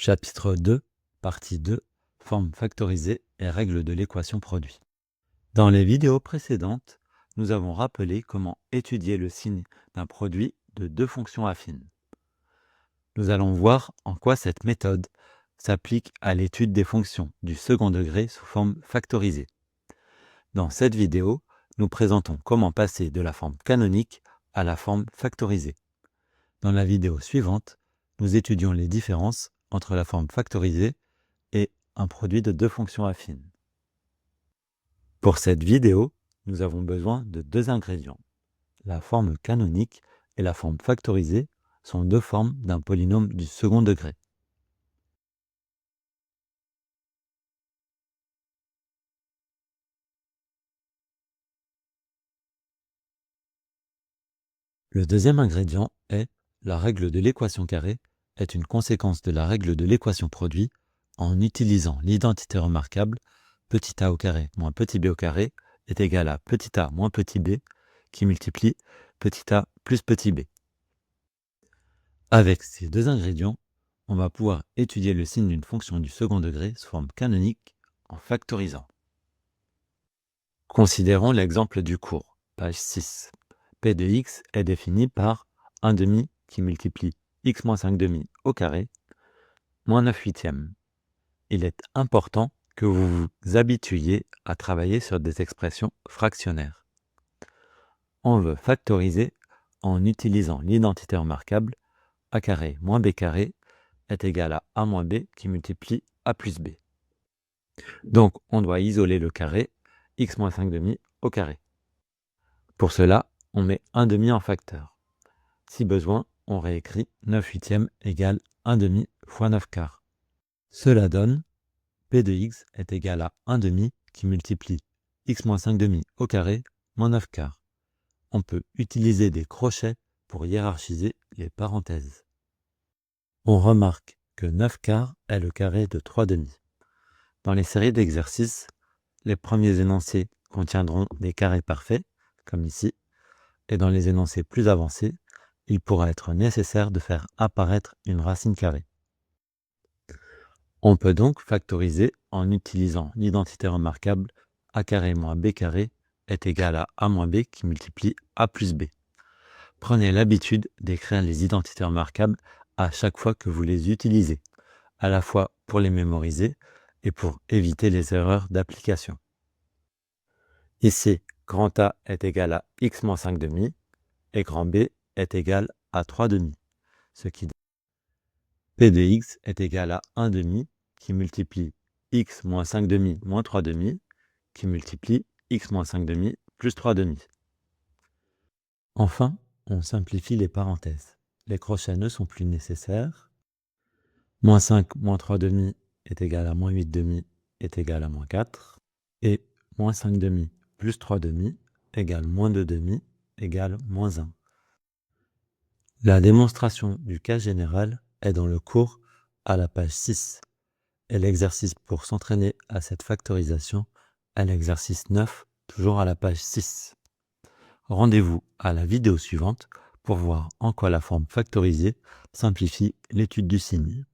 Chapitre 2, partie 2, forme factorisée et règles de l'équation produit. Dans les vidéos précédentes, nous avons rappelé comment étudier le signe d'un produit de deux fonctions affines. Nous allons voir en quoi cette méthode s'applique à l'étude des fonctions du second degré sous forme factorisée. Dans cette vidéo, nous présentons comment passer de la forme canonique à la forme factorisée. Dans la vidéo suivante, nous étudions les différences entre la forme factorisée et un produit de deux fonctions affines. Pour cette vidéo, nous avons besoin de deux ingrédients. La forme canonique et la forme factorisée sont deux formes d'un polynôme du second degré. Le deuxième ingrédient est la règle de l'équation carrée est une conséquence de la règle de l'équation produit en utilisant l'identité remarquable petit a au carré moins petit b au carré est égal à petit a moins petit b qui multiplie petit a plus petit b. Avec ces deux ingrédients, on va pouvoir étudier le signe d'une fonction du second degré sous forme canonique en factorisant. Considérons l'exemple du cours, page 6. P de x est défini par 1 demi qui multiplie x moins 5 demi au carré moins 9 huitièmes. Il est important que vous vous habituiez à travailler sur des expressions fractionnaires. On veut factoriser en utilisant l'identité remarquable a carré moins b carré est égal à a moins b qui multiplie a plus b. Donc on doit isoler le carré x moins 5 demi au carré. Pour cela, on met 1 demi en facteur. Si besoin, on réécrit 9 huitièmes égale 1 demi fois 9 quarts. Cela donne p de x est égal à 1 demi qui multiplie x moins 5 demi au carré moins 9 quarts. On peut utiliser des crochets pour hiérarchiser les parenthèses. On remarque que 9 quarts est le carré de 3 demi. Dans les séries d'exercices, les premiers énoncés contiendront des carrés parfaits, comme ici, et dans les énoncés plus avancés, il pourra être nécessaire de faire apparaître une racine carrée. On peut donc factoriser en utilisant l'identité remarquable a carré moins b carré est égal à a moins b qui multiplie a plus b. Prenez l'habitude d'écrire les identités remarquables à chaque fois que vous les utilisez, à la fois pour les mémoriser et pour éviter les erreurs d'application. Ici, grand A est égal à x moins 5 demi et grand B est égal à 3 demi, ce qui donne P de x est égal à 1 demi qui multiplie x moins 5 demi moins 3 demi qui multiplie x moins 5 demi plus 3 demi. Enfin, on simplifie les parenthèses. Les crochets ne sont plus nécessaires. Moins 5 moins 3 demi est égal à moins 8 demi est égal à moins 4. Et moins 5 demi plus 3 demi égale moins 2 demi égale moins 1. La démonstration du cas général est dans le cours à la page 6 et l'exercice pour s'entraîner à cette factorisation est l'exercice 9, toujours à la page 6. Rendez-vous à la vidéo suivante pour voir en quoi la forme factorisée simplifie l'étude du signe.